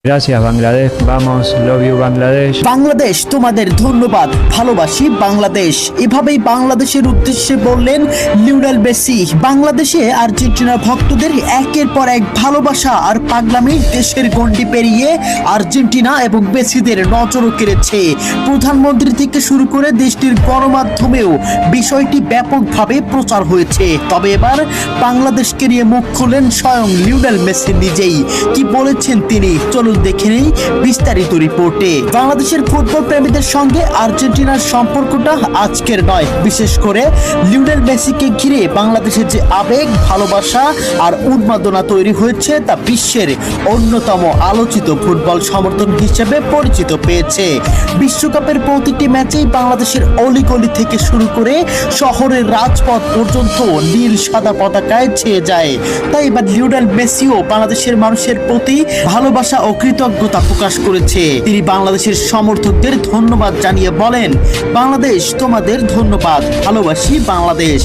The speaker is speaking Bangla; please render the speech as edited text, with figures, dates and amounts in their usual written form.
Gracias Bangladesh, vamos, love you Bangladesh. Bangladesh তোমাদের ধন্যবাদ, ভালোবাসি বাংলাদেশ, এভাবেই বাংলাদেশের উদ্দেশ্যে বললেন লিওনেল মেসি। বাংলাদেশে আর্জেন্টিনা ভক্তদের একের পর এক ভালোবাসা আর পাগলামি দেশের গণ্ডি পেরিয়ে আর্জেন্টিনা এবং মেসিদের নজরও কেড়েছে। প্রধানমন্ত্রী থেকে শুরু করে দেশটির গণমাধ্যমেও বিষয়টি ব্যাপকভাবে প্রচার হয়েছে। তবে এবার বাংলাদেশকে নিয়ে মুখ খুললেন স্বয়ং লিওনেল মেসি নিজেই। কি বলেছেন তিনি, চলুন দেখে নেই বিস্তারিত রিপোর্টে। বাংলাদেশের ফুটবল প্রেমীদের সঙ্গে আর্জেন্টিনার সম্পর্কটা আজকের নয়, বিশেষ করে লিওনেল মেসিকে ঘিরে বাংলাদেশের যে আবেগ, ভালোবাসা আর উন্মাদনা তৈরি হয়েছে তা বিশ্বের অন্যতম আলোচিত ফুটবল সমর্থন হিসেবে পরিচিত পেয়েছে। বিশ্বকাপের প্রতিটি ম্যাচেই বাংলাদেশের অলিগলি থেকে শুরু করে শহরের রাজপথ পর্যন্ত নীল সাদা পতাকায় ছেয়ে যায়। তাই এবার লিওনেল মেসিও বাংলাদেশের মানুষের প্রতি ভালোবাসা ও কৃতজ্ঞতা প্রকাশ করেছে। তিনি বাংলাদেশের সমর্থকদের ধন্যবাদ জানিয়ে বলেন, বাংলাদেশ তোমাদের ধন্যবাদ, ভালোবাসি বাংলাদেশ।